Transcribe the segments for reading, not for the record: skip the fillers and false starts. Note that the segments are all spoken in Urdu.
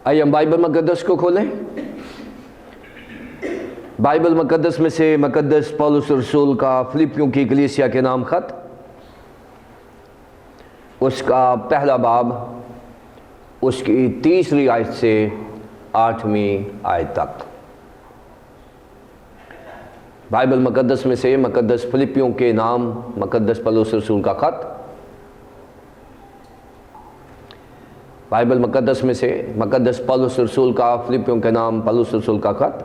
آئیے ہم بائبل مقدس کو کھولیں۔ بائبل مقدس میں سے مقدس پولس رسول کا فلپیوں کی کلیسیا کے نام خط، اس کا پہلا باب، اس کی 3 آیت سے 8 آیت تک۔ بائبل مقدس میں سے مقدس فلپیوں کے نام مقدس پولس رسول کا خط، بائبل مقدس میں سے مقدس پولس رسول کا فلپیوں کے نام پولس رسول کا خط،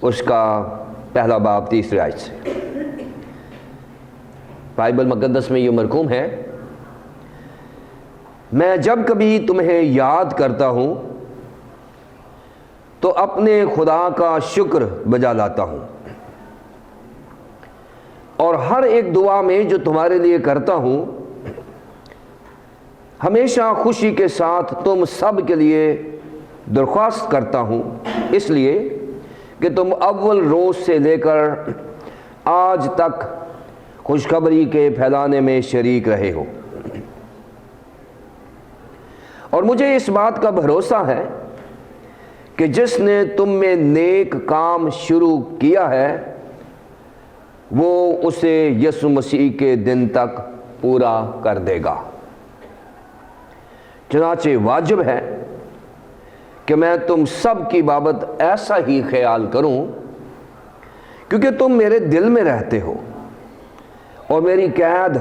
اس کا پہلا باب 3 آیت سے۔ بائبل مقدس میں یہ مرقوم ہے: میں جب کبھی تمہیں یاد کرتا ہوں تو اپنے خدا کا شکر بجا لاتا ہوں، اور ہر ایک دعا میں جو تمہارے لیے کرتا ہوں ہمیشہ خوشی کے ساتھ تم سب کے لیے درخواست کرتا ہوں، اس لیے کہ تم اول روز سے لے کر آج تک خوشخبری کے پھیلانے میں شریک رہے ہو، اور مجھے اس بات کا بھروسہ ہے کہ جس نے تم میں نیک کام شروع کیا ہے وہ اسے یسوع مسیح کے دن تک پورا کر دے گا۔ چنانچہ واجب ہے کہ میں تم سب کی بابت ایسا ہی خیال کروں، کیونکہ تم میرے دل میں رہتے ہو، اور میری قید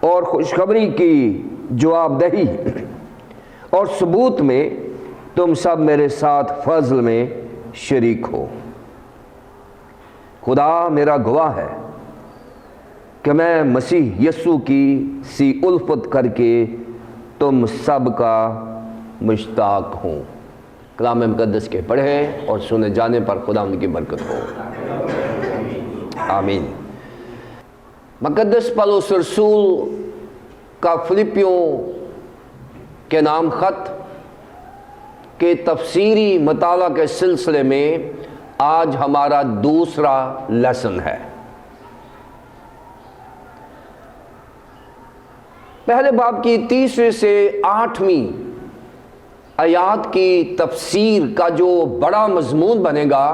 اور خوشخبری کی جواب دہی اور ثبوت میں تم سب میرے ساتھ فضل میں شریک ہو۔ خدا میرا گواہ ہے کہ میں مسیح یسوع کی سی الفت کر کے تم سب کا مشتاق ہوں۔ کلام مقدس کے پڑھے اور سنے جانے پر خدا ان کی برکت ہو، آمین۔ مقدس پولس رسول کا فلپیوں کے نام خط کے تفسیری مطالعہ کے سلسلے میں آج ہمارا دوسرا لیسن ہے۔ پہلے باب کی 3 سے 8 آیات کی تفسیر کا جو بڑا مضمون بنے گا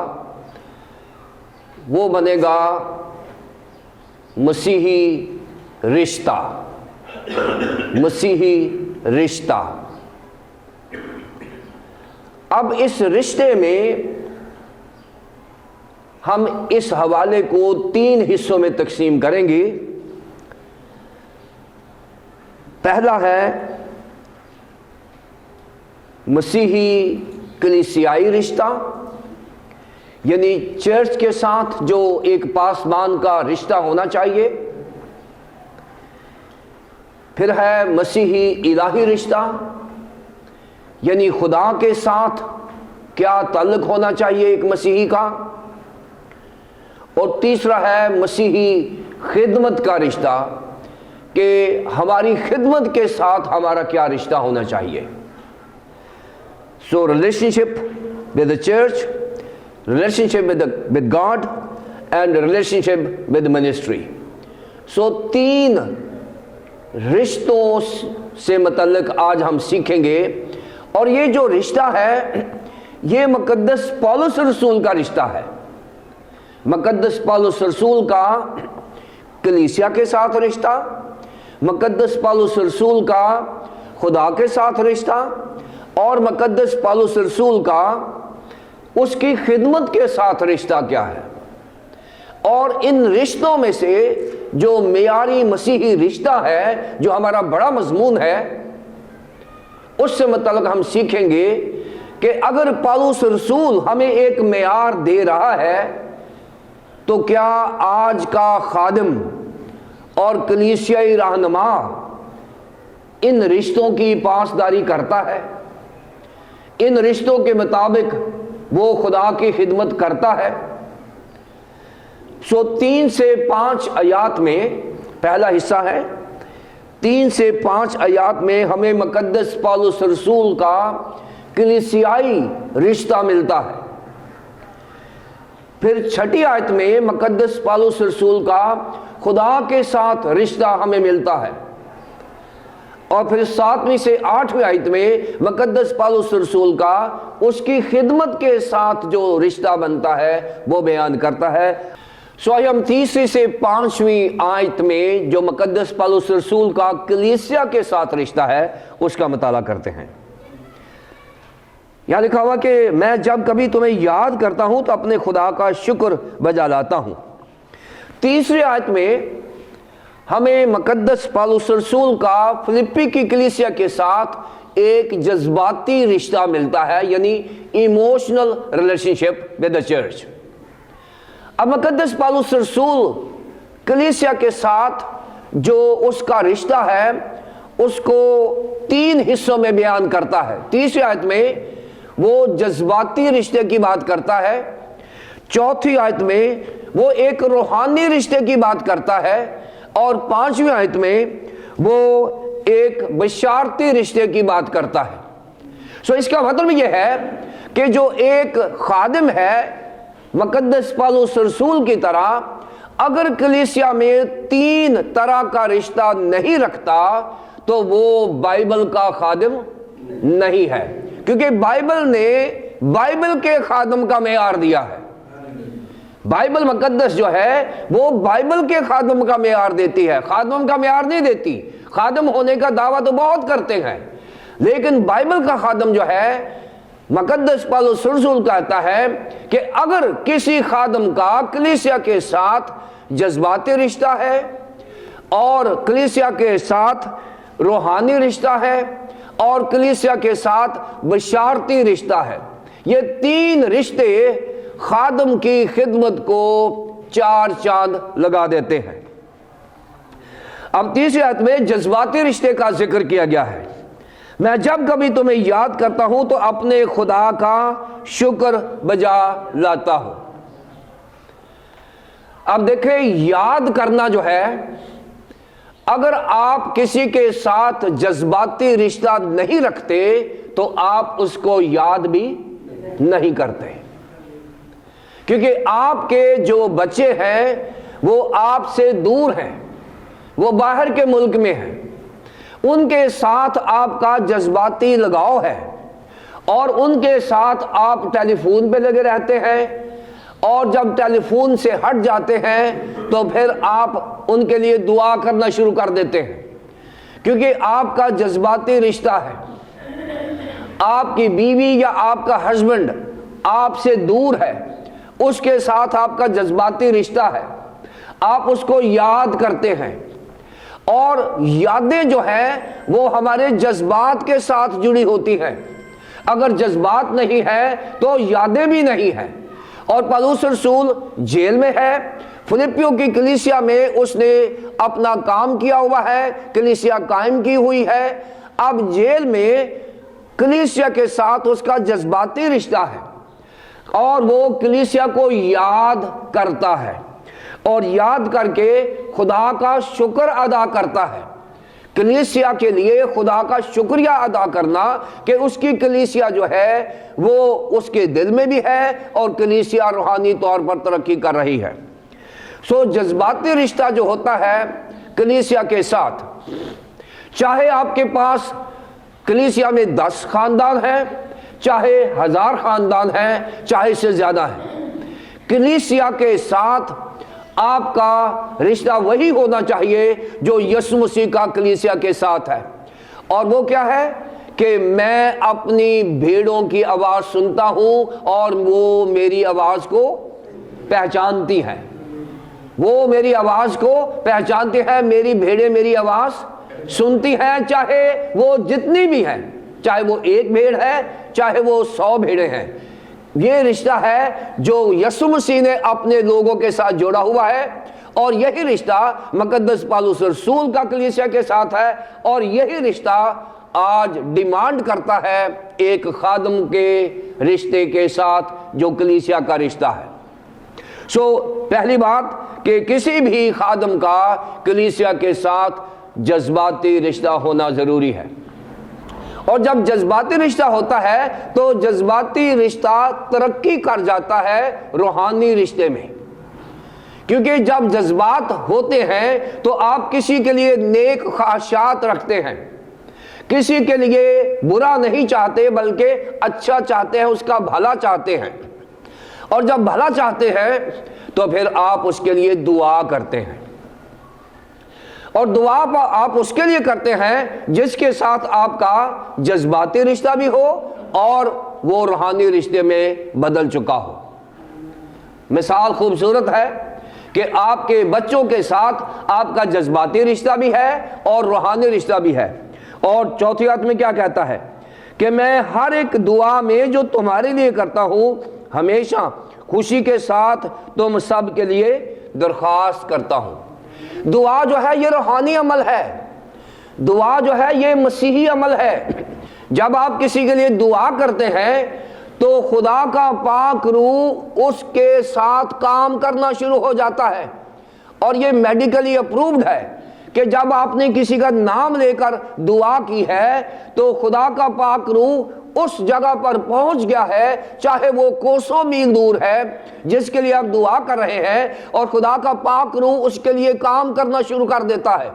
وہ بنے گا مسیحی رشتہ، مسیحی رشتہ۔ اب اس رشتے میں ہم اس حوالے کو 3 حصوں میں تقسیم کریں گے۔ پہلا ہے مسیحی کلیسیائی رشتہ، یعنی چرچ کے ساتھ جو ایک پاسبان کا رشتہ ہونا چاہیے۔ پھر ہے مسیحی الہی رشتہ، یعنی خدا کے ساتھ کیا تعلق ہونا چاہیے ایک مسیحی کا۔ اور تیسرا ہے مسیحی خدمت کا رشتہ، کہ ہماری خدمت کے ساتھ ہمارا کیا رشتہ ہونا چاہیے۔ So relationship with the church, relationship with God and relationship with ministry۔ So 3 رشتوں سے متعلق آج ہم سیکھیں گے، اور یہ جو رشتہ ہے یہ مقدس پولس رسول کا رشتہ ہے۔ مقدس پولس رسول کا کلیسیا کے ساتھ رشتہ، مقدس پولس رسول کا خدا کے ساتھ رشتہ، اور مقدس پولس رسول کا اس کی خدمت کے ساتھ رشتہ کیا ہے۔ اور ان رشتوں میں سے جو معیاری مسیحی رشتہ ہے جو ہمارا بڑا مضمون ہے، اس سے متعلق ہم سیکھیں گے کہ اگر پولس رسول ہمیں ایک معیار دے رہا ہے تو کیا آج کا خادم اور کلیسیائی رہنما ان رشتوں کی پاسداری کرتا ہے؟ ان رشتوں کے مطابق وہ خدا کی خدمت کرتا ہے؟ سو 3 سے 5 آیات میں پہلا حصہ ہے، 3 سے 5 آیات میں ہمیں مقدس پولس رسول کا کلیسیائی رشتہ ملتا ہے۔ پھر 6 آیت میں مقدس پولس رسول کا خدا کے ساتھ رشتہ ہمیں ملتا ہے۔ اور پھر 7ویں سے 8ویں آیت میں مقدس پالوس رسول کا اس کی خدمت کے ساتھ جو رشتہ بنتا ہے وہ بیان کرتا ہے۔ سو ہم 3 سے 5ویں آیت میں جو مقدس پالوس رسول کا کلیسیا کے ساتھ رشتہ ہے اس کا مطالعہ کرتے ہیں۔ یہاں لکھا ہوا کہ میں جب کبھی تمہیں یاد کرتا ہوں تو اپنے خدا کا شکر بجا لاتا ہوں۔ 3 آیت میں ہمیں مقدس پالوس رسول کا فلپی کی کلیسیا کے ساتھ ایک جذباتی رشتہ ملتا ہے، یعنی emotional relation ship with the church. اب مقدس پالوس رسول کلیسیا کے ساتھ جو اس کا رشتہ ہے اس کو 3 حصوں میں بیان کرتا ہے۔ 3 آیت میں وہ جذباتی رشتے کی بات کرتا ہے، 4 آیت میں وہ ایک روحانی رشتے کی بات کرتا ہے، اور 5ویں آیت میں وہ ایک بشارتی رشتے کی بات کرتا ہے۔ سو اس کا مطلب یہ ہے کہ جو ایک خادم ہے مقدس پالوس رسول کی طرح، اگر کلیسیا میں 3 طرح کا رشتہ نہیں رکھتا تو وہ بائبل کا خادم نہیں ہے، کیونکہ بائبل نے بائبل کے خادم کا معیار دیا ہے۔ بائبل مقدس جو ہے وہ بائبل کے خادم کا معیار دیتی ہے، خادم کا معیار نہیں دیتی۔ خادم ہونے کا دعویٰ تو بہت کرتے ہیں، لیکن بائبل کا خادم جو ہے مقدس پالوس رسول کہتا ہے کہ اگر کسی خادم کا کلیسیا کے ساتھ جذباتی رشتہ ہے اور کلیسیا کے ساتھ روحانی رشتہ ہے اور کلیسیا کے ساتھ بشارتی رشتہ ہے، یہ 3 رشتے خادم کی خدمت کو 4 چاند لگا دیتے ہیں۔ اب 3 آیت میں جذباتی رشتے کا ذکر کیا گیا ہے۔ میں جب کبھی تمہیں یاد کرتا ہوں تو اپنے خدا کا شکر بجا لاتا ہوں۔ اب دیکھیں، یاد کرنا جو ہے، اگر آپ کسی کے ساتھ جذباتی رشتہ نہیں رکھتے تو آپ اس کو یاد بھی نہیں کرتے، کیونکہ آپ کے جو بچے ہیں وہ آپ سے دور ہیں، وہ باہر کے ملک میں ہیں، ان کے ساتھ آپ کا جذباتی لگاؤ ہے، اور ان کے ساتھ آپ ٹیلی فون پہ لگے رہتے ہیں، اور جب ٹیلی فون سے ہٹ جاتے ہیں تو پھر آپ ان کے لیے دعا کرنا شروع کر دیتے ہیں، کیونکہ آپ کا جذباتی رشتہ ہے۔ آپ کی بیوی یا آپ کا ہسبینڈ آپ سے دور ہے، اس کے ساتھ آپ کا جذباتی رشتہ ہے، آپ اس کو یاد کرتے ہیں، اور یادیں جو ہیں وہ ہمارے جذبات کے ساتھ جڑی ہوتی ہیں۔ اگر جذبات نہیں ہے تو یادیں بھی نہیں ہیں۔ اور پالوس رسول جیل میں ہے، فلپیوں کی کلیسیا میں اس نے اپنا کام کیا ہوا ہے، کلیسیا قائم کی ہوئی ہے۔ اب جیل میں کلیسیا کے ساتھ اس کا جذباتی رشتہ ہے، اور وہ کلیسیا کو یاد کرتا ہے، اور یاد کر کے خدا کا شکر ادا کرتا ہے۔ کلیسیا کے لیے خدا کا شکریہ ادا کرنا کہ اس کی کلیسیا جو ہے وہ اس کے دل میں بھی ہے، اور کلیسیا روحانی طور پر ترقی کر رہی ہے۔ سو جذباتی رشتہ جو ہوتا ہے کلیسیا کے ساتھ، چاہے آپ کے پاس کلیسیا میں 10 خاندان ہیں، چاہے 1000 خاندان ہیں، چاہے سے زیادہ ہیں، کلیسیا کے ساتھ آپ کا رشتہ وہی ہونا چاہیے جو یسوع مسیح کا کلیسیا کے ساتھ ہے۔ اور وہ کیا ہے کہ میں اپنی بھیڑوں کی آواز سنتا ہوں اور وہ میری آواز کو پہچانتی ہیں، وہ میری آواز کو پہچانتے ہیں، میری بھیڑیں میری آواز سنتی ہیں، چاہے وہ جتنی بھی ہیں، چاہے وہ 1 بھیڑ ہے، چاہے وہ 100 بھیڑیں ہیں۔ یہ رشتہ ہے جو یسوع مسیح نے اپنے لوگوں کے ساتھ جوڑا ہوا ہے، اور یہی رشتہ مقدس پالوس رسول کا کلیسیا کے ساتھ ہے، اور یہی رشتہ آج ڈیمانڈ کرتا ہے ایک خادم کے رشتے کے ساتھ جو کلیسیا کا رشتہ ہے۔ سو پہلی بات کہ کسی بھی خادم کا کلیسیا کے ساتھ جذباتی رشتہ ہونا ضروری ہے، اور جب جذباتی رشتہ ہوتا ہے تو جذباتی رشتہ ترقی کر جاتا ہے روحانی رشتے میں، کیونکہ جب جذبات ہوتے ہیں تو آپ کسی کے لیے نیک خواہشات رکھتے ہیں، کسی کے لیے برا نہیں چاہتے بلکہ اچھا چاہتے ہیں، اس کا بھلا چاہتے ہیں، اور جب بھلا چاہتے ہیں تو پھر آپ اس کے لیے دعا کرتے ہیں، اور دعا آپ اس کے لیے کرتے ہیں جس کے ساتھ آپ کا جذباتی رشتہ بھی ہو اور وہ روحانی رشتے میں بدل چکا ہو۔ مثال خوبصورت ہے کہ آپ کے بچوں کے ساتھ آپ کا جذباتی رشتہ بھی ہے اور روحانی رشتہ بھی ہے۔ اور چوتھی آیت میں کیا کہتا ہے کہ میں ہر ایک دعا میں جو تمہارے لیے کرتا ہوں ہمیشہ خوشی کے ساتھ تم سب کے لیے درخواست کرتا ہوں۔ دعا جو ہے یہ روحانی عمل ہے، دعا جو ہے یہ مسیحی عمل ہے۔ جب آپ کسی کے لیے دعا کرتے ہیں تو خدا کا پاک روح اس کے ساتھ کام کرنا شروع ہو جاتا ہے، اور یہ میڈیکلی اپرووڈ ہے کہ جب آپ نے کسی کا نام لے کر دعا کی ہے تو خدا کا پاک روح اس جگہ پر پہنچ گیا ہے، چاہے وہ کوسوں میل دور ہے جس کے لیے آپ دعا کر رہے ہیں، اور خدا کا پاک روح اس کے لیے کام کرنا شروع کر دیتا ہے،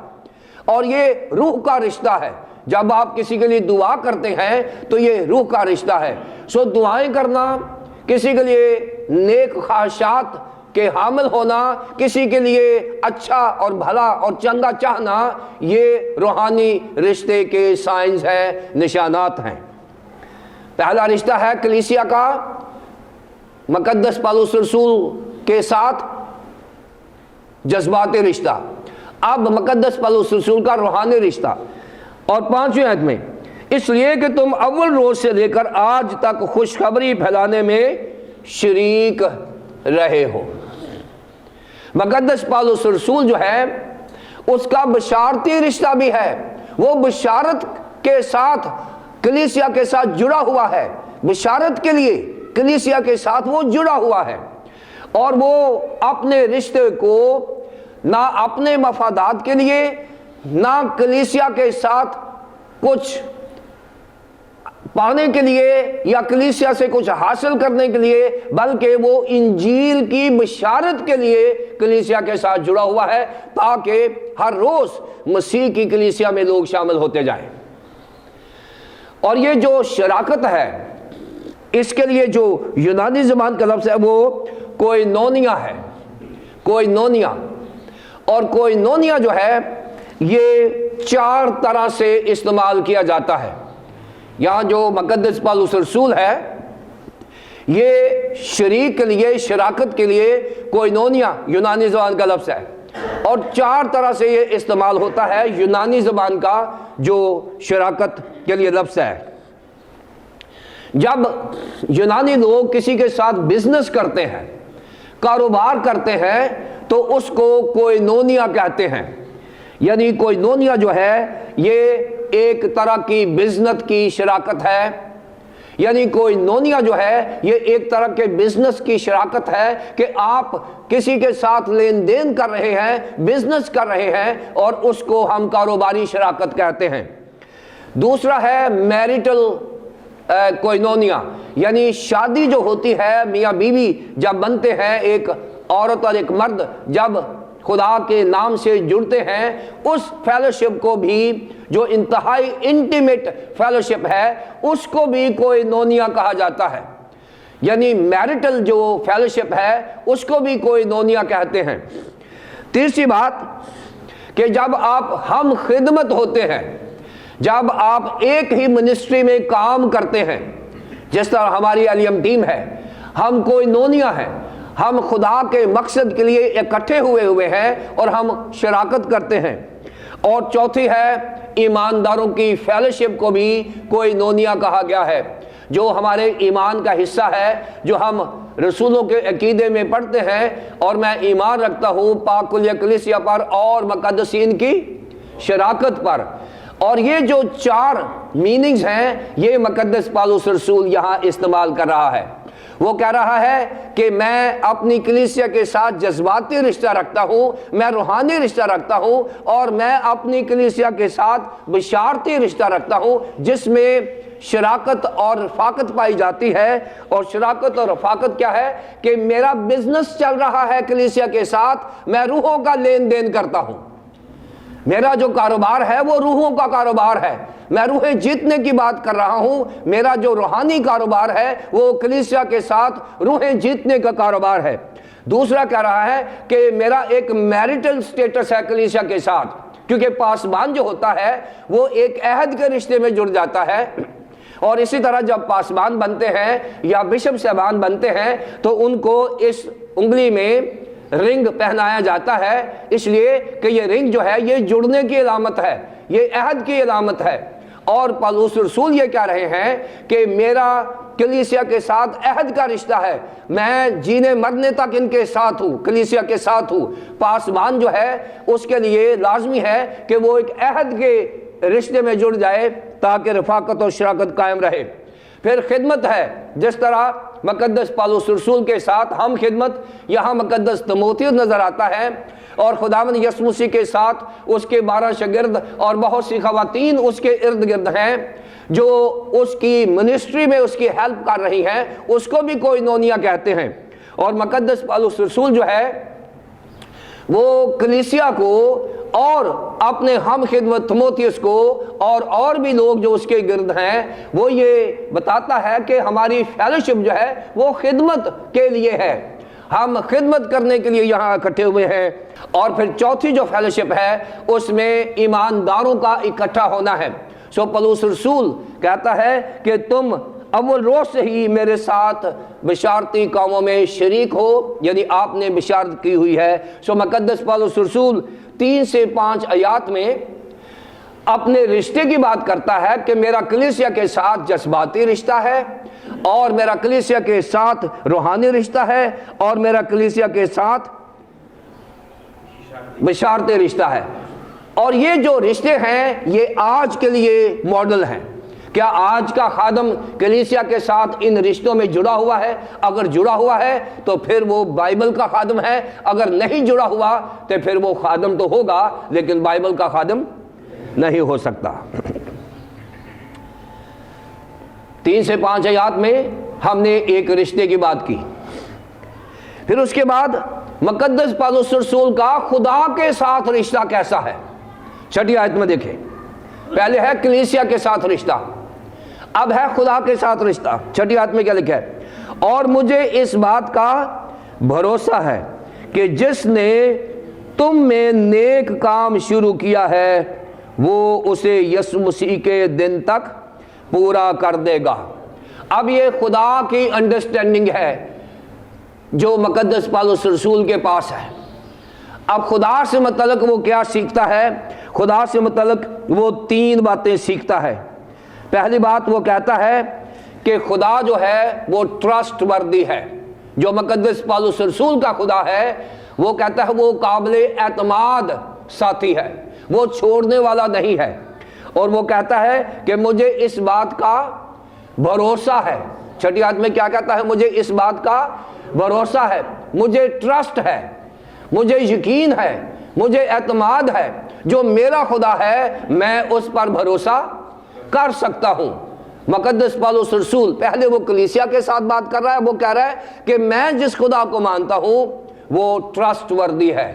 اور یہ روح کا رشتہ ہے۔ جب آپ کسی کے لیے دعا کرتے ہیں تو یہ روح کا رشتہ ہے۔ سو دعائیں کرنا، کسی کے لیے نیک خواہشات کے حامل ہونا، کسی کے لیے اچھا اور بھلا اور چنگا چاہنا، یہ روحانی رشتے کے سائنز ہیں، نشانات ہیں۔ پہلا رشتہ ہے کلیسیا کا مقدس پالوس رسول کے ساتھ جذباتی رشتہ۔ اب مقدس پالوس رسول کا روحانی رشتہ، اور 5ویں آیت میں اس لیے کہ تم اول روز سے لے کر آج تک خوشخبری پھیلانے میں شریک رہے ہو۔ مقدس پالوس رسول جو ہے اس کا بشارتی رشتہ بھی ہے، وہ بشارت کے ساتھ کلیسیا کے ساتھ جڑا ہوا ہے، بشارت کے لیے کلیسیا کے ساتھ وہ جڑا ہوا ہے، اور وہ اپنے رشتے کو نہ اپنے مفادات کے لیے نہ کلیسیا کے ساتھ کچھ پانے کے لیے یا کلیسیا سے کچھ حاصل کرنے کے لیے، بلکہ وہ انجیل کی بشارت کے لیے کلیسیا کے ساتھ جڑا ہوا ہے، تاکہ ہر روز مسیح کی کلیسیا میں لوگ شامل ہوتے جائیں۔ اور یہ جو شراکت ہے، اس کے لیے جو یونانی زبان کا لفظ ہے وہ کوئنونیا ہے، کوئنونیا۔ اور کوئنونیا جو ہے یہ 4 طرح سے استعمال کیا جاتا ہے۔ یہاں جو مقدس پالوس رسول ہے یہ شریک کے لیے، شراکت کے لیے کوئنونیا یونانی زبان کا لفظ ہے، اور 4 طرح سے یہ استعمال ہوتا ہے یونانی زبان کا جو شراکت کے لیے لفظ ہے۔ جب یونانی لوگ کسی کے ساتھ بزنس کرتے ہیں، کاروبار کرتے ہیں، تو اس کو کوئنونیا کہتے ہیں۔ یعنی کوئنونیا جو ہے یہ ایک طرح کی بزنس کی شراکت ہے، یعنی کوئنونیا جو ہے یہ ایک طرح کے بزنس کی شراکت ہے کہ آپ کسی کے ساتھ لین دین کر رہے ہیں، بزنس کر رہے ہیں، اور اس کو ہم کاروباری شراکت کہتے ہیں۔ دوسرا ہے میریٹل کوئنونیا، یعنی شادی جو ہوتی ہے، میاں بیوی جب بنتے ہیں، ایک عورت اور ایک مرد جب خدا کے نام سے جڑتے ہیں، اس فیلوشپ کو بھی جو انتہائی انٹیمیٹ فیلوشپ ہے اس کو بھی کوئنونیا کہا جاتا ہے۔ یعنی میریٹل جو فیلوشپ ہے اس کو بھی کوئنونیا کہتے ہیں۔ تیسری بات کہ جب آپ ہم خدمت ہوتے ہیں، جب آپ ایک ہی منسٹری میں کام کرتے ہیں، جس طرح ہماری علیم ٹیم ہے، ہم کوئنونیا ہیں، ہم خدا کے مقصد کے لیے اکٹھے ہوئے ہیں اور ہم شراکت کرتے ہیں۔ اور چوتھی ہے ایمانداروں کی فیلوشپ کو بھی کوئنونیا کہا گیا ہے، جو ہمارے ایمان کا حصہ ہے، جو ہم رسولوں کے عقیدے میں پڑھتے ہیں، اور میں ایمان رکھتا ہوں پاک کلیہ کلیسیا پر اور مقدسین کی شراکت پر۔ اور یہ جو 4 میننگز ہیں یہ مقدس پالوس رسول یہاں استعمال کر رہا ہے۔ وہ کہہ رہا ہے کہ میں اپنی کلیسیا کے ساتھ جذباتی رشتہ رکھتا ہوں، میں روحانی رشتہ رکھتا ہوں، اور میں اپنی کلیسیا کے ساتھ بشارتی رشتہ رکھتا ہوں، جس میں شراکت اور رفاقت پائی جاتی ہے۔ اور شراکت اور رفاقت کیا ہے کہ میرا بزنس چل رہا ہے کلیسیا کے ساتھ، میں روحوں کا لین دین کرتا ہوں، میرا جو کاروبار ہے وہ روحوں کا کاروبار ہے، میں روحیں جیتنے کی بات کر رہا ہوں۔ میرا جو روحانی کاروبار ہے وہ کلیسیا کے ساتھ روحیں جیتنے کا کاروبار ہے۔ دوسرا کہہ رہا ہے کہ میرا ایک میرٹل سٹیٹس ہے کلیسیا کے ساتھ، کیونکہ پاسبان جو ہوتا ہے وہ ایک عہد کے رشتے میں جڑ جاتا ہے، اور اسی طرح جب پاسبان بنتے ہیں یا بشپ صاحبان بنتے ہیں تو ان کو اس انگلی میں رنگ پہنایا جاتا ہے، اس لیے کہ یہ رنگ جو ہے یہ جڑنے کی علامت ہے، یہ عہد کی علامت ہے۔ اور پالوس رسول یہ کہہ رہے ہیں کہ میرا کلیسیا کے ساتھ عہد کا رشتہ ہے، میں جینے مرنے تک ان کے ساتھ ہوں، کلیسیا کے ساتھ ہوں۔ پاسبان جو ہے اس کے لیے لازمی ہے کہ وہ ایک عہد کے رشتے میں جڑ جائے تاکہ رفاقت اور شراکت قائم رہے۔ پھر خدمت ہے، جس طرح مقدس پالوس رسول کے ساتھ ہم خدمت یہاں مقدس تیموتھیوس نظر آتا ہے، اور خداوند یسوع مسیح کے ساتھ اس کے 12 شاگرد اور بہت سی خواتین اس کے ارد گرد ہیں جو اس کی منسٹری میں اس کی ہیلپ کر رہی ہیں، اس کو بھی کوئنونیا کہتے ہیں۔ اور مقدس پالوس رسول جو ہے وہ کلیسیا کو اور اپنے ہم خدمت تیموتھیوس کو اور بھی لوگ جو اس کے گرد ہیں وہ یہ بتاتا ہے کہ ہماری فیلوشپ جو ہے وہ خدمت کے لیے ہے، ہم خدمت کرنے کے لیے یہاں اکٹھے ہوئے ہیں۔ اور پھر چوتھی جو فیلوشپ ہے اس میں ایمانداروں کا اکٹھا ہونا ہے۔ سو پالوس رسول کہتا ہے کہ تم اول روز سے ہی میرے ساتھ بشارتی کاموں میں شریک ہو، یعنی آپ نے بشارت کی ہوئی ہے۔ سو مقدس پالوس رسول 3 سے 5 آیات میں اپنے رشتے کی بات کرتا ہے کہ میرا کلیسیا کے ساتھ جذباتی رشتہ ہے، اور میرا کلیسیا کے ساتھ روحانی رشتہ ہے، اور میرا کلیسیا کے ساتھ بشارتی رشتہ ہے۔ اور یہ جو رشتے ہیں یہ آج کے لیے ماڈل ہیں۔ کیا آج کا خادم کلیسیا کے ساتھ ان رشتوں میں جڑا ہوا ہے؟ اگر جڑا ہوا ہے تو پھر وہ بائبل کا خادم ہے، اگر نہیں جڑا ہوا تو پھر وہ خادم تو ہوگا لیکن بائبل کا خادم نہیں ہو سکتا۔ 3 سے 5 آیات میں ہم نے ایک رشتے کی بات کی۔ پھر اس کے بعد مقدس پالوس رسول کا خدا کے ساتھ رشتہ کیسا ہے؟ 6 آیت میں دیکھیں، پہلے ہے کلیسیا کے ساتھ رشتہ، اب ہے خدا کے ساتھ رشتہ۔ 6 آیت میں کیا لکھا ہے؟ اور مجھے اس بات کا بھروسہ ہے کہ جس نے تم میں نیک کام شروع کیا ہے وہ اسے یسوع مسیح کے دن تک پورا کر دے گا۔ اب یہ خدا کی انڈرسٹینڈنگ ہے جو مقدس پالوس رسول کے پاس ہے۔ اب خدا سے متعلق وہ کیا سیکھتا ہے؟ خدا سے متعلق وہ 3 باتیں سیکھتا ہے۔ پہلی بات وہ کہتا ہے کہ خدا جو ہے وہ ٹرسٹ وردی ہے۔ جو مقدس پالوس رسول کا خدا ہے وہ کہتا ہے وہ قابل اعتماد ساتھی ہے، وہ چھوڑنے والا نہیں ہے۔ اور وہ کہتا ہے کہ مجھے اس بات کا بھروسہ ہے۔ 6 آیت میں کیا کہتا ہے؟ مجھے اس بات کا بھروسہ ہے، مجھے ٹرسٹ ہے، مجھے یقین ہے، مجھے اعتماد ہے، جو میرا خدا ہے میں اس پر بھروسہ کر سکتا ہوں۔ مقدس پالوس رسول پہلے وہ کلیسیا کے ساتھ بات کر رہا ہے، وہ کہہ رہا ہے کہ میں جس خدا کو مانتا ہوں وہ ٹرسٹ وردی ہے،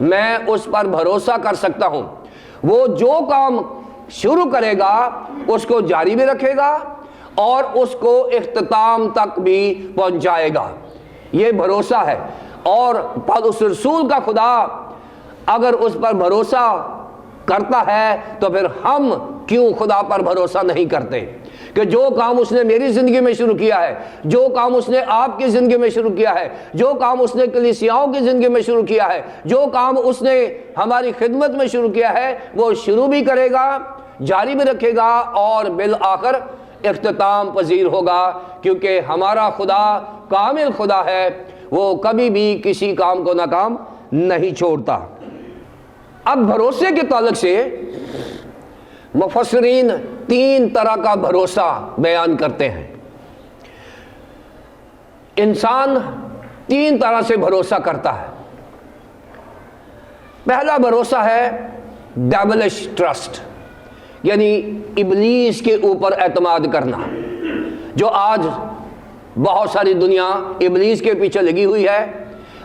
میں اس پر بھروسہ کر سکتا ہوں، وہ جو کام شروع کرے گا اس کو جاری بھی رکھے گا اور اس کو اختتام تک بھی پہنچائے گا، یہ بھروسہ ہے۔ اور پالوس رسول کا خدا اگر اس پر بھروسہ کرتا ہے تو پھر ہم کیوں خدا پر بھروسہ نہیں کرتے کہ جو کام اس نے میری زندگی میں شروع کیا ہے، جو کام اس نے آپ کی زندگی میں شروع کیا ہے، جو کام اس نے کلیسیاؤں کی زندگی میں شروع کیا ہے، جو کام اس نے ہماری خدمت میں شروع کیا ہے وہ شروع بھی کرے گا، جاری بھی رکھے گا اور بالآخر اختتام پذیر ہوگا، کیونکہ ہمارا خدا کامل خدا ہے، وہ کبھی بھی کسی کام کو ناکام نہیں چھوڑتا۔ اب بھروسے کے تعلق سے مفسرین 3 طرح کا بھروسہ بیان کرتے ہیں۔ انسان 3 طرح سے بھروسہ کرتا ہے۔ پہلا بھروسہ ہے ڈیولش ٹرسٹ، یعنی ابلیس کے اوپر اعتماد کرنا۔ جو آج بہت ساری دنیا ابلیس کے پیچھے لگی ہوئی ہے،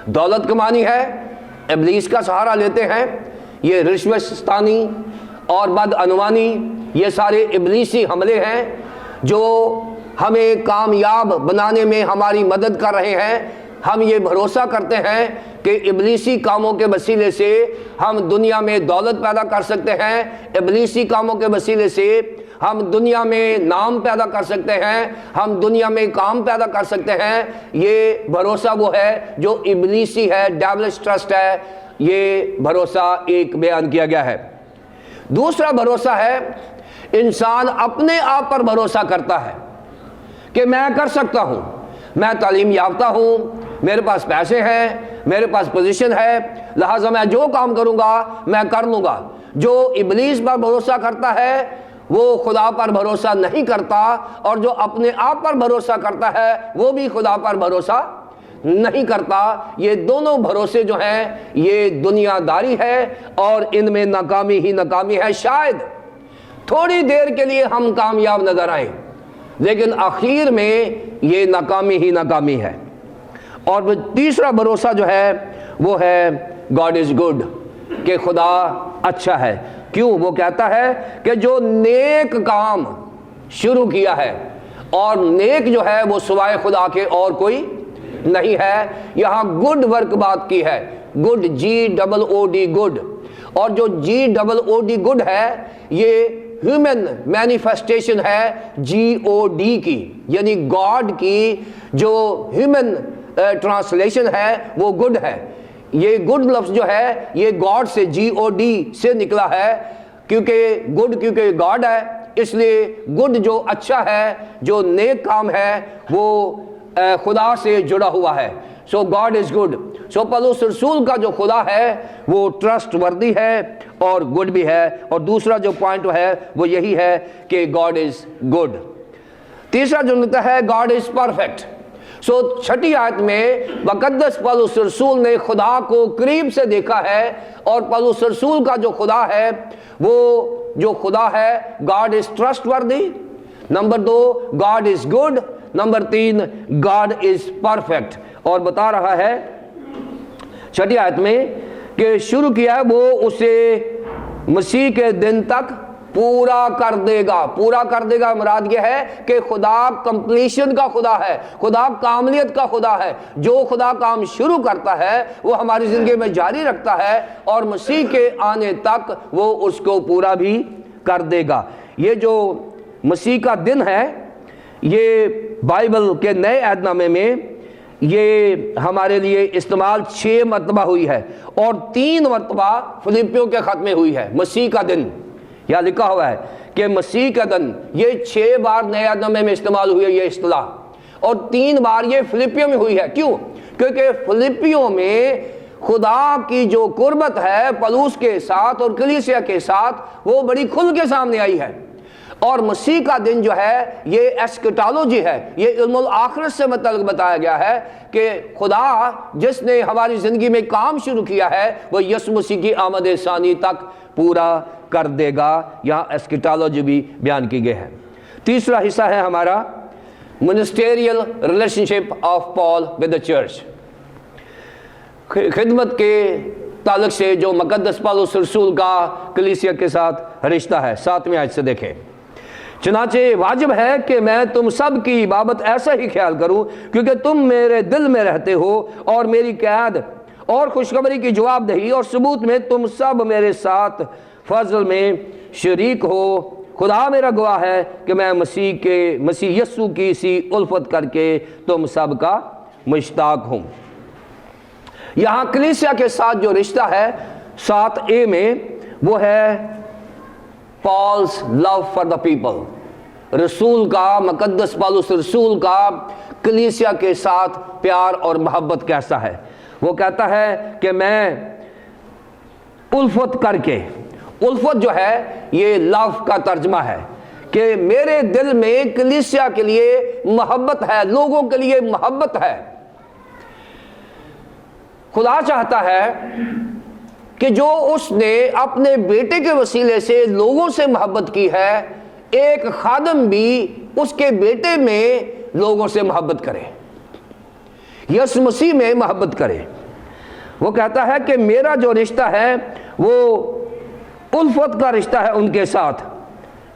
دولت کمانی ہے، ابلیس کا سہارا لیتے ہیں، یہ رشوتستانی اور بدعنوانی، یہ سارے ابلیسی حملے ہیں جو ہمیں کامیاب بنانے میں ہماری مدد کر رہے ہیں۔ ہم یہ بھروسہ کرتے ہیں کہ ابلیسی کاموں کے وسیلے سے ہم دنیا میں دولت پیدا کر سکتے ہیں، ابلیسی کاموں کے وسیلے سے ہم دنیا میں نام پیدا کر سکتے ہیں، ہم دنیا میں کام پیدا کر سکتے ہیں۔ یہ بھروسہ وہ ہے جو ابلیسی ہے، ڈیولش ٹرسٹ ہے۔ یہ بھروسہ ایک بیان کیا گیا ہے۔ دوسرا بھروسہ ہے انسان اپنے آپ پر بھروسہ کرتا ہے کہ میں کر سکتا ہوں، میں تعلیم یافتہ ہوں، میرے پاس پیسے ہیں، میرے پاس پوزیشن ہے، لہٰذا میں جو کام کروں گا میں کر لوں گا۔ جو ابلیس پر بھروسہ کرتا ہے وہ خدا پر بھروسہ نہیں کرتا، اور جو اپنے آپ پر بھروسہ کرتا ہے وہ بھی خدا پر بھروسہ نہیں کرتا۔ یہ دونوں بھروسے جو ہیں یہ دنیا داری ہے اور ان میں ناکامی ہی ناکامی ہے۔ شاید تھوڑی دیر کے لیے ہم کامیاب نظر آئیں لیکن آخر میں یہ ناکامی ہی ناکامی ہے۔ اور تیسرا بھروسہ جو ہے وہ ہے گاڈ از گڈ، کہ خدا اچھا ہے۔ کیوں؟ وہ کہتا ہے کہ جو نیک کام شروع کیا ہے، اور نیک جو ہے وہ سوائے خدا کے اور کوئی نہیں ہے۔ یہاں گڈ ورک بات کی ہے، گڈ GOOD گڈ، اور جو GOOD گڈ ہے یہ ہیومن مینیفیسٹیشن ہے GOD کی، یعنی گاڈ کی جو ہیومن ٹرانسلیشن ہے وہ گڈ ہے۔ یہ گڈ لفظ جو ہے یہ گاڈ سے GOD سے نکلا ہے، کیونکہ گاڈ ہے، اس لیے گڈ جو اچھا ہے، جو نیک کام ہے وہ خدا سے جڑا ہوا ہے۔ So God is good. So پولس رسول کا جو خدا ہے وہ ٹرسٹ وردی ہے اور گڈ بھی ہے۔ اور دوسرا جو پوائنٹ ہے وہ یہی ہے کہ گاڈ از گڈ۔ تیسرا جو نکتا ہے گاڈ از پرفیکٹ۔ سو چھٹی آیت میں مقدس پولس رسول نے خدا کو قریب سے دیکھا ہے، اور پولس رسول کا جو خدا ہے وہ جو خدا ہے گاڈ از ٹرسٹ وردی، number 2 God is good, number 3 God is perfect. اور بتا رہا ہے چھٹی آیت میں کہ شروع کیا وہ اسے مسیح کے دن تک پورا کر دے گا۔ پورا کر دے گا مراد یہ ہے کہ خدا کمپلیشن کا خدا ہے، خدا کاملیت کا خدا ہے۔ جو خدا کام شروع کرتا ہے وہ ہماری زندگی میں جاری رکھتا ہے، اور مسیح کے آنے تک وہ اس کو پورا بھی کر دے گا۔ یہ جو مسیح کا دن ہے یہ بائبل کے نئے عہد نامے میں یہ ہمارے لیے استعمال 6 مرتبہ ہوئی ہے، اور 3 مرتبہ فلپیوں کے خط میں ہوئی ہے۔ مسیح کا دن یا لکھا ہوا ہے کہ مسیح کا دن، یہ 6 بار نئے عہد نامے میں استعمال ہوئی ہے یہ اصطلاح، اور 3 بار یہ فلپیوں میں ہوئی ہے۔ کیوں؟ کیونکہ فلپیوں میں خدا کی جو قربت ہے پولس کے ساتھ اور کلیسیا کے ساتھ وہ بڑی کھل کے سامنے آئی ہے، اور مسیح کا دن جو ہے یہ ایسکٹالوجی ہے، یہ علم الآخرت سے متعلق بتایا گیا ہے کہ خدا جس نے ہماری زندگی میں کام شروع کیا ہے وہ یسوع مسیح کی آمد ثانی تک پورا کر دے گا۔ یہاں ایسکٹالوجی بھی بیان کی گئی ہے۔ تیسرا حصہ ہے ہمارا ministerial relationship of Paul with the church, خدمت کے تعلق سے جو مقدس پولس رسول کا کلیسیا کے ساتھ رشتہ ہے۔ 7ویں آیت سے دیکھیں، چنانچہ واجب ہے کہ میں تم سب کی بابت ایسا ہی خیال کروں، کیونکہ تم میرے دل میں رہتے ہو، اور میری قید اور خوشخبری کی جواب دہی اور ثبوت میں تم سب میرے ساتھ فضل میں شریک ہو۔ خدا میرا گواہ ہے کہ میں مسیح یسوع کی سی الفت کر کے تم سب کا مشتاق ہوں۔ یہاں کلیسیا کے ساتھ جو رشتہ ہے 7a میں وہ ہے Paul's love for the people, رسول کا، مقدس پولس رسول کا کلیسیا کے ساتھ پیار اور محبت کیسا ہے۔ وہ کہتا ہے کہ میں الفت کر کے، الفت جو ہے یہ لو کا ترجمہ ہے کہ میرے دل میں کلیسیا کے لیے محبت ہے، لوگوں کے لیے محبت ہے۔ خدا چاہتا ہے کہ جو اس نے اپنے بیٹے کے وسیلے سے لوگوں سے محبت کی ہے، ایک خادم بھی اس کے بیٹے میں لوگوں سے محبت کرے، یسوع مسیح میں محبت کرے۔ وہ کہتا ہے کہ میرا جو رشتہ ہے وہ الفت کا رشتہ ہے ان کے ساتھ۔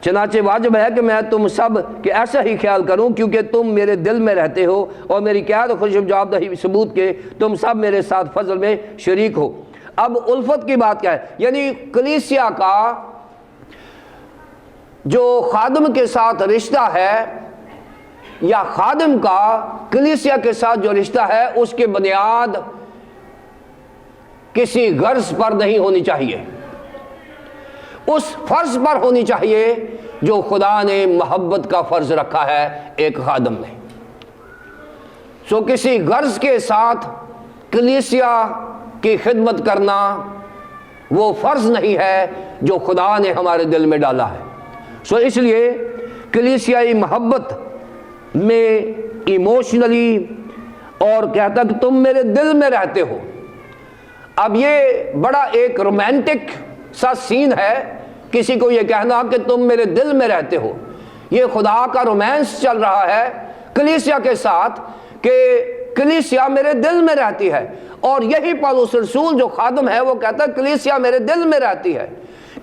چنانچہ واجب ہے کہ میں تم سب کے ایسا ہی خیال کروں، کیونکہ تم میرے دل میں رہتے ہو اور میری قید و خوشب جواب دہی ثبوت کے تم سب میرے ساتھ فضل میں شریک ہو۔ اب الفت کی بات کیا ہے؟ یعنی کلیسیا کا جو خادم کے ساتھ رشتہ ہے، یا خادم کا کلیسیا کے ساتھ جو رشتہ ہے، اس کی بنیاد کسی غرض پر نہیں ہونی چاہیے، اس فرض پر ہونی چاہیے جو خدا نے محبت کا فرض رکھا ہے ایک خادم نے۔ سو کسی غرض کے ساتھ کلیسیا کی خدمت کرنا وہ فرض نہیں ہے جو خدا نے ہمارے دل میں ڈالا ہے۔ سو اس لیے کلیسیائی محبت میں ایموشنلی اور کہتا کہ تم میرے دل میں رہتے ہو۔ اب یہ بڑا ایک رومانٹک سا سین ہے، کسی کو یہ کہنا کہ تم میرے دل میں رہتے ہو۔ یہ خدا کا رومانس چل رہا ہے کلیسیا کے ساتھ کہ کلیسیا میرے دل میں رہتی ہے، اور یہی پولس رسول جو خادم ہے وہ کہتا ہے کلیسیا میرے دل میں رہتی ہے،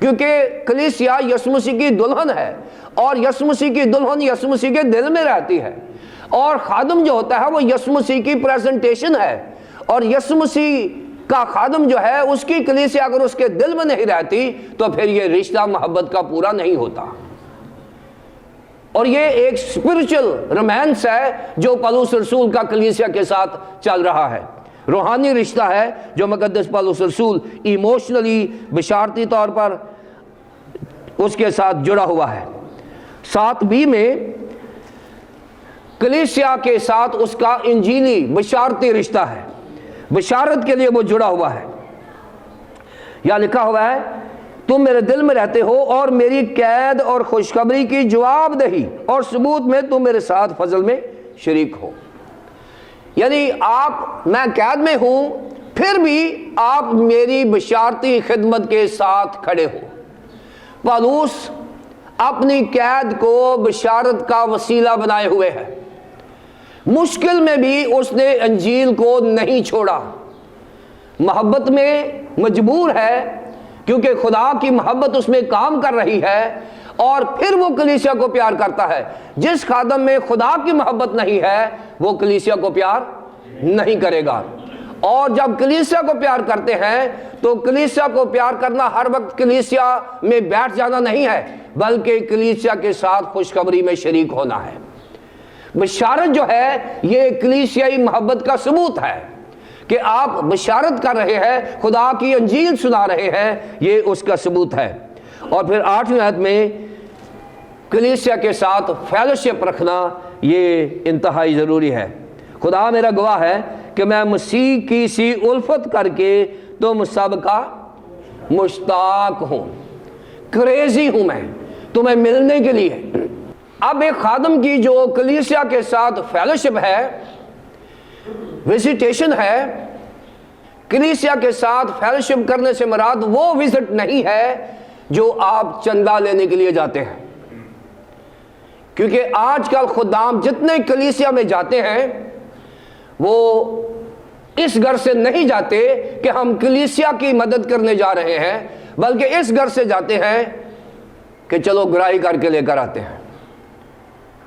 کیونکہ کلیسیا یسوع مسیح کی دلہن ہے، اور یسوع مسیح کی دلہن یسوع مسیح کے دل میں رہتی ہے، اور خادم جو ہوتا ہے وہ یسوع مسیح کی پریزنٹیشن ہے، اور یسوع مسیح کا خادم جو ہے اس کی کلیسیا اگر اس کے دل میں نہیں رہتی تو پھر یہ رشتہ محبت کا پورا نہیں ہوتا۔ اور یہ ایک اسپرچل رومانس ہے جو پولس رسول کا کلیسیا کے ساتھ چل رہا ہے، روحانی رشتہ ہے جو مقدس پولس رسول ایموشنلی بشارتی طور پر اس کے ساتھ جڑا ہوا ہے۔ 7b میں کلیسیا کے ساتھ اس کا انجیلی بشارتی رشتہ ہے، بشارت کے لیے وہ جڑا ہوا ہے۔ یا لکھا ہوا ہے تم میرے دل میں رہتے ہو اور میری قید اور خوشخبری کی جواب دہی اور ثبوت میں تم میرے ساتھ فضل میں شریک ہو۔ یعنی میں قید میں ہوں، پھر بھی آپ میری بشارتی خدمت کے ساتھ کھڑے ہو۔ پولس اپنی قید کو بشارت کا وسیلہ بنائے ہوئے ہے، مشکل میں بھی اس نے انجیل کو نہیں چھوڑا، محبت میں مجبور ہے کیونکہ خدا کی محبت اس میں کام کر رہی ہے، اور پھر وہ کلیسیا کو پیار کرتا ہے۔ جس خادم میں خدا کی محبت نہیں ہے وہ کلیسیا کو پیار نہیں کرے گا، اور جب کلیسیا کو پیار کرتے ہیں تو کلیسیا کو پیار کرنا ہر وقت کلیسیا میں بیٹھ جانا نہیں ہے، بلکہ کلیسیا کے ساتھ خوشخبری میں شریک ہونا ہے۔ بشارت جو ہے یہ کلیسیائی محبت کا ثبوت ہے کہ آپ بشارت کر رہے ہیں، خدا کی انجیل سنا رہے ہیں، یہ اس کا ثبوت ہے۔ اور پھر 8ویں آیت میں کلیسیا کے ساتھ فیلوشپ رکھنا یہ انتہائی ضروری ہے۔ خدا میرا گواہ ہے کہ میں مسیح کی سی الفت کر کے تم سب کا مشتاق ہوں، کریزی ہوں میں تمہیں ملنے کے لیے۔ اب ایک خادم کی جو کلیسیا کے ساتھ فیلوشپ ہے، وزیٹیشن ہے، کلیسیا کے ساتھ فیلوشپ کرنے سے مراد وہ وزٹ نہیں ہے جو آپ چندہ لینے کے لیے جاتے ہیں، کیونکہ آج کل خدام جتنے کلیسیا میں جاتے ہیں وہ اس غرض سے نہیں جاتے کہ ہم کلیسیا کی مدد کرنے جا رہے ہیں، بلکہ اس غرض سے جاتے ہیں کہ چلو گرائی کر کے لے کر آتے ہیں،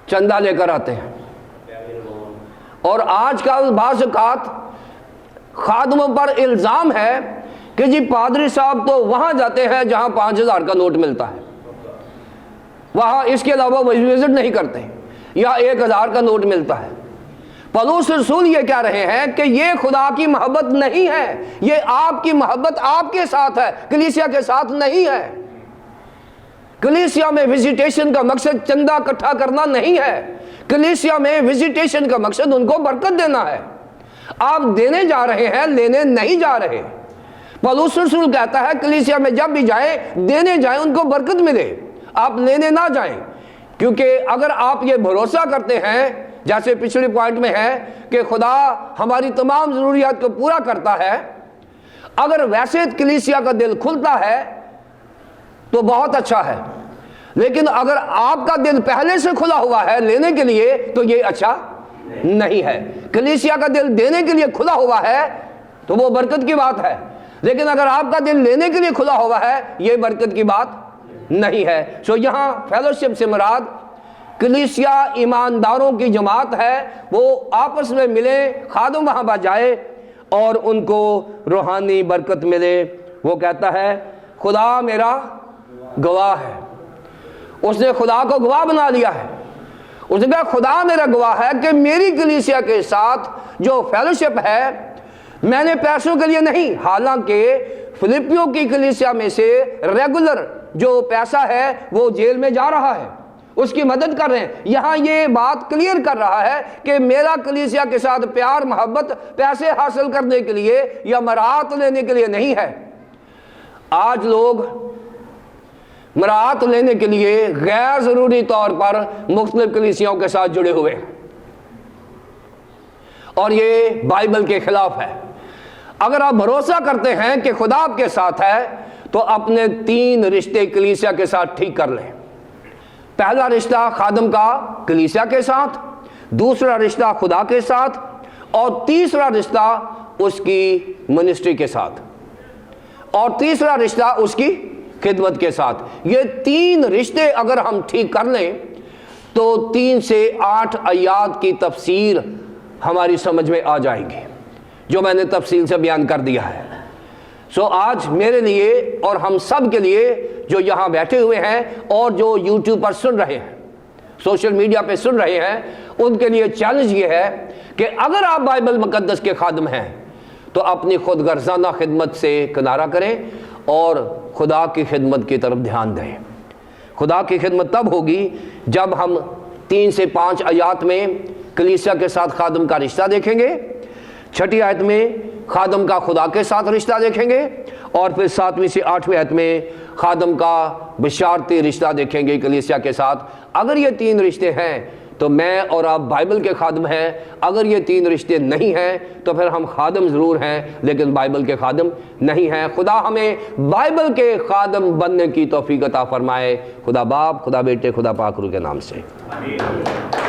چندہ لے کر آتے ہیں۔ اور آج کل بعض اوقات خادموں پر الزام ہے کہ جی پادری صاحب تو وہاں جاتے ہیں جہاں 5000 کا نوٹ ملتا ہے، وہاں اس کے علاوہ وہ وزٹ نہیں کرتے، یا 1000 کا نوٹ ملتا ہے۔ پولس رسول یہ کہہ رہے ہیں کہ یہ خدا کی محبت نہیں ہے، یہ آپ کی محبت آپ کے ساتھ ہے، کلیسیا کے ساتھ نہیں ہے۔ کلیسیا میں وزیٹیشن کا مقصد چندہ اکٹھا کرنا نہیں ہے، کلیسیا میں وزیٹیشن کا مقصد ان کو برکت دینا ہے۔ آپ دینے جا رہے ہیں، لینے نہیں جا رہے۔ پولس رسول کہتا ہے کلیسیا میں جب بھی جائیں دینے جائیں، ان کو برکت ملے، آپ لینے نہ جائیں، کیونکہ اگر آپ یہ بھروسہ کرتے ہیں جیسے پچھلے پوائنٹ میں ہے کہ خدا ہماری تمام ضروریات کو پورا کرتا ہے، اگر ویسے کلیسیا کا دل کھلتا ہے تو بہت اچھا ہے، لیکن اگر آپ کا دل پہلے سے کھلا ہوا ہے لینے کے لیے تو یہ اچھا نہیں ہے۔ کلیسیا کا دل دینے کے لیے کھلا ہوا ہے تو وہ برکت کی بات ہے، لیکن اگر آپ کا دل لینے کے لیے کھلا ہوا ہے یہ برکت کی بات نہیں ہے۔ سو یہاں فیلوشپ سے مراد کلیسیا ایمانداروں کی جماعت ہے، وہ آپس میں ملے، خادم وہاں پر جائے اور ان کو روحانی برکت ملے۔ وہ کہتا ہے خدا میرا گواہ ہے، اس نے خدا کو گواہ بنا لیا ہے۔ اس نے کہا خدا میرا گواہ ہے کہ میری کلیسیا کے ساتھ جو فیلوشپ ہے میں نے پیسوں کے لیے نہیں، حالانکہ فلپیوں کی کلیسیا میں سے ریگولر جو پیسہ ہے وہ جیل میں جا رہا ہے، اس کی مدد کر رہے ہیں۔ یہاں یہ بات کلیئر کر رہا ہے کہ میرا کلیسیا کے ساتھ پیار محبت پیسے حاصل کرنے کے لیے یا مراعات لینے کے لیے نہیں ہے۔ آج لوگ مراعات لینے کے لیے غیر ضروری طور پر مختلف کلیسیاؤں کے ساتھ جڑے ہوئے ہیں، اور یہ بائبل کے خلاف ہے۔ اگر آپ بھروسہ کرتے ہیں کہ خدا آپ کے ساتھ ہے تو اپنے 3 رشتے کلیسیا کے ساتھ ٹھیک کر لیں۔ پہلا رشتہ خادم کا کلیسیا کے ساتھ، دوسرا رشتہ خدا کے ساتھ، اور تیسرا رشتہ اس کی منسٹری کے ساتھ، اور تیسرا رشتہ اس کی خدمت کے ساتھ۔ یہ 3 رشتے اگر ہم ٹھیک کر لیں تو 3 سے 8 آیات کی تفسیر ہماری سمجھ میں آ جائے گی جو میں نے تفصیل سے بیان کر دیا ہے۔ سو آج میرے لیے اور ہم سب کے لیے جو یہاں بیٹھے ہوئے ہیں اور جو یوٹیوب پر سن رہے ہیں، سوشل میڈیا پہ سن رہے ہیں، ان کے لیے چیلنج یہ ہے کہ اگر آپ بائبل مقدس کے خادم ہیں تو اپنی خود غرضانہ خدمت سے کنارہ کریں اور خدا کی خدمت کی طرف دھیان دیں۔ خدا کی خدمت تب ہوگی جب ہم 3 سے 5 آیات میں کلیسیا کے ساتھ خادم کا رشتہ دیکھیں گے، 6 آیت میں خادم کا خدا کے ساتھ رشتہ دیکھیں گے، اور پھر 7ویں سے 8ویں آیت میں خادم کا بشارتی رشتہ دیکھیں گے کلیسیا کے ساتھ۔ اگر یہ 3 رشتے ہیں تو میں اور آپ بائبل کے خادم ہیں، اگر یہ 3 رشتے نہیں ہیں تو پھر ہم خادم ضرور ہیں لیکن بائبل کے خادم نہیں ہیں۔ خدا ہمیں بائبل کے خادم بننے کی توفیق عطا فرمائے۔ خدا باپ، خدا بیٹے، خدا پاک روح کے نام سے آمین۔